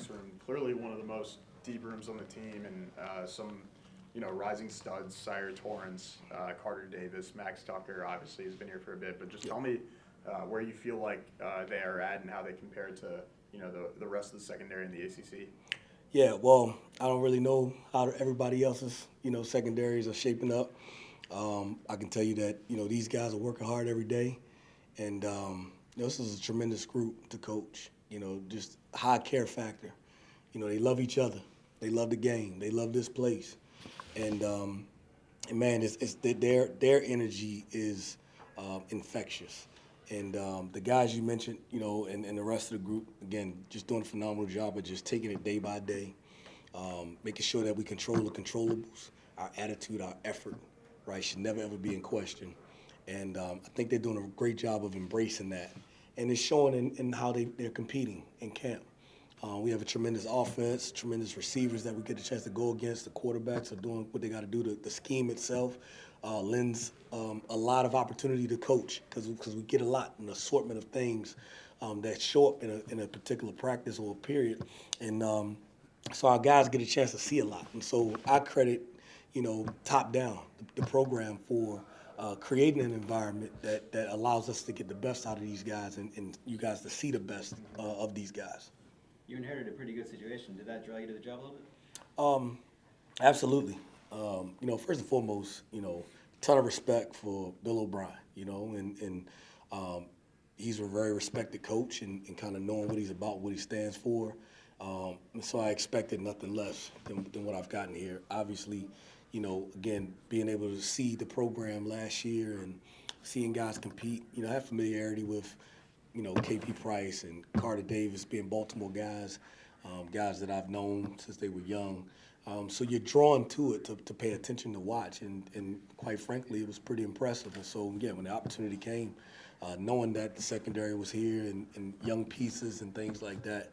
quarterback's room, clearly one of the most deep rooms on the team, and some, rising studs, Sire, Torrance, Carter Davis, Max Tucker, obviously has been here for a bit, but just tell me where you feel like they are at and how they compare to, the rest of the secondary in the ACC. Yeah, well, I don't really know how everybody else's, secondaries are shaping up. I can tell you that, these guys are working hard every day. And, this is a tremendous group to coach, just high care factor. They love each other. They love the game. They love this place. And man, their energy is infectious. And the guys you mentioned, and the rest of the group, again, just doing a phenomenal job of just taking it day by day, making sure that we control the controllables, our attitude, our effort, right, should never, ever be in question. And I think they're doing a great job of embracing that. And it's showing in how they're competing in camp. We have a tremendous offense, tremendous receivers that we get a chance to go against. The quarterbacks are doing what they got to do. The scheme itself lends a lot of opportunity to coach because we get a lot, an assortment of things that show up in a particular practice or a period. And so our guys get a chance to see a lot. And so I credit, top down, the program for creating an environment that allows us to get the best out of these guys and you guys to see the best of these guys. You inherited a pretty good situation. Did that draw you to the job a little bit? Absolutely. First and foremost, ton of respect for Bill O'Brien, and he's a very respected coach and kind of knowing what he's about, what he stands for. And so I expected nothing less than what I've gotten here. Obviously, again, being able to see the program last year and seeing guys compete, I have familiarity with, KP Price and Carter Davis being Baltimore guys, guys that I've known since they were young. So you're drawn to it to pay attention to watch, and quite frankly, it was pretty impressive. And so, again, when the opportunity came, knowing that the secondary was here and young pieces and things like that,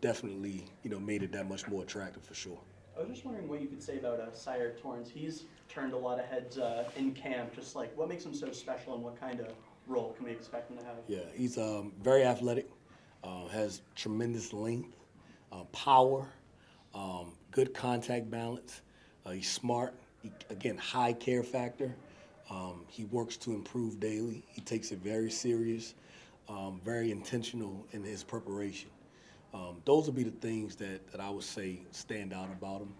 definitely, made it that much more attractive for sure. I was just wondering what you could say about Sire Torrance. He's turned a lot of heads in camp. Just like what makes him so special, and what kind of role can we expect him to have? Yeah, he's very athletic, has tremendous length, power, good contact balance. He's smart. Again, high care factor. He works to improve daily. He takes it very serious, very intentional in his preparation. Those would be the things that I would say stand out about him.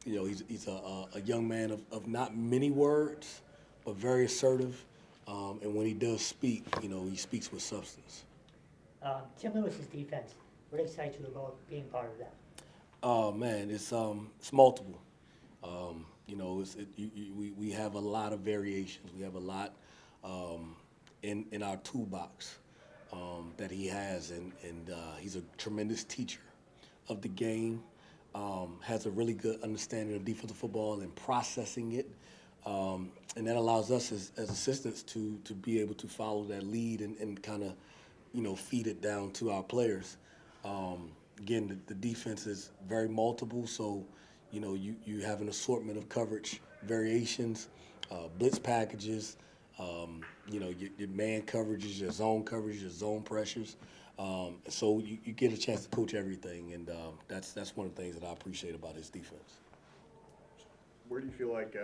He's a young man of not many words, but very assertive. And when he does speak, he speaks with substance. Tim Lewis's defense, what excites you about being part of that? Oh man, it's multiple. We have a lot of variations. We have a lot in our toolbox that he has, and he's a tremendous teacher of the game. Has a really good understanding of defensive football and processing it, and that allows us as assistants to be able to follow that lead and kind of feed it down to our players. Again, the defense is very multiple, so you have an assortment of coverage variations, blitz packages, your man coverages, your zone pressures. So you get a chance to coach everything, and that's one of the things that I appreciate about his defense. Where do you feel like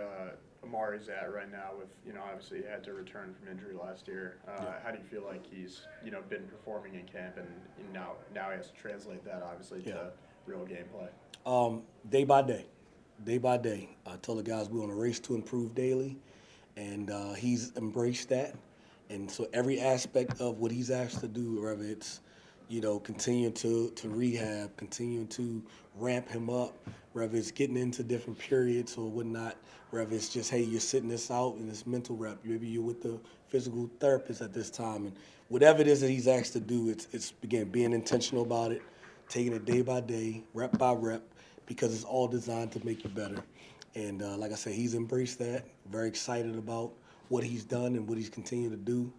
Amari's at right now with, obviously he had to return from injury last year. How do you feel like he's, been performing in camp and now he has to translate that obviously to real gameplay? Day by day. Day by day. I tell the guys we're on a race to improve daily, and he's embraced that. And so every aspect of what he's asked to do, whether it's, continuing to rehab, continuing to ramp him up, whether it's getting into different periods or whatnot, whether it's just, hey, you're sitting this out and it's mental rep, maybe you're with the physical therapist at this time, and whatever it is that he's asked to do, it's again, being intentional about it, taking it day by day, rep by rep, because it's all designed to make you better. And like I said, he's embraced that, very excited about what he's done and what he's continued to do.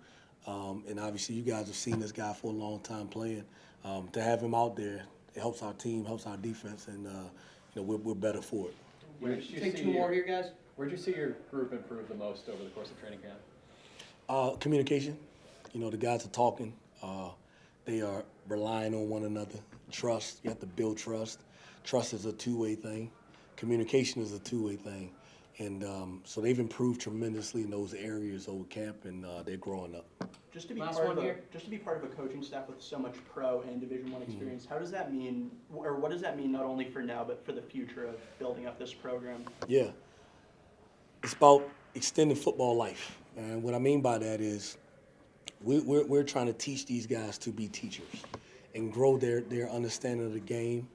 And obviously you guys have seen this guy for a long time playing. To have him out there, it helps our team, helps our defense, and we're better for it. Where did you Take see two more here, guys. Where did you see your group improve the most over the course of training camp? Communication. The guys are talking. They are relying on one another. Trust, you have to build trust. Trust is a two-way thing. Communication is a two-way thing. And so they've improved tremendously in those areas over camp, and they're growing up. Just to be Last part one of here. just to be part of a coaching staff with so much pro and Division I experience, how does that mean, or what does that mean not only for now but for the future of building up this program? Yeah. It's about extending football life. And what I mean by that is we're trying to teach these guys to be teachers and grow their understanding of the game,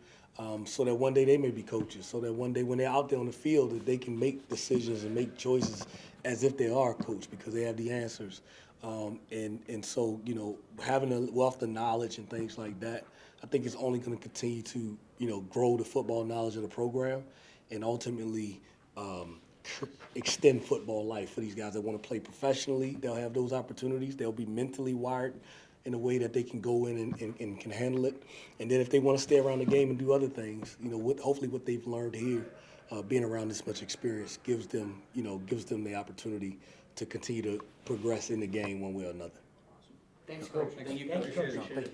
so that one day they may be coaches, so that one day when they're out there on the field that they can make decisions and make choices as if they are a coach because they have the answers. And so, you know, having a wealth of knowledge and things like that, I think is only going to continue to, you know, grow the football knowledge of the program and ultimately extend football life for these guys that want to play professionally. They'll have those opportunities. They'll be mentally wired in a way that they can go in and can handle it. And then if they want to stay around the game and do other things, you know, hopefully what they've learned here, being around this much experience, gives them the opportunity to continue to progress in the game one way or another. Thanks, Coach. Thank you, Thank Coach. you, Coach. Appreciate it.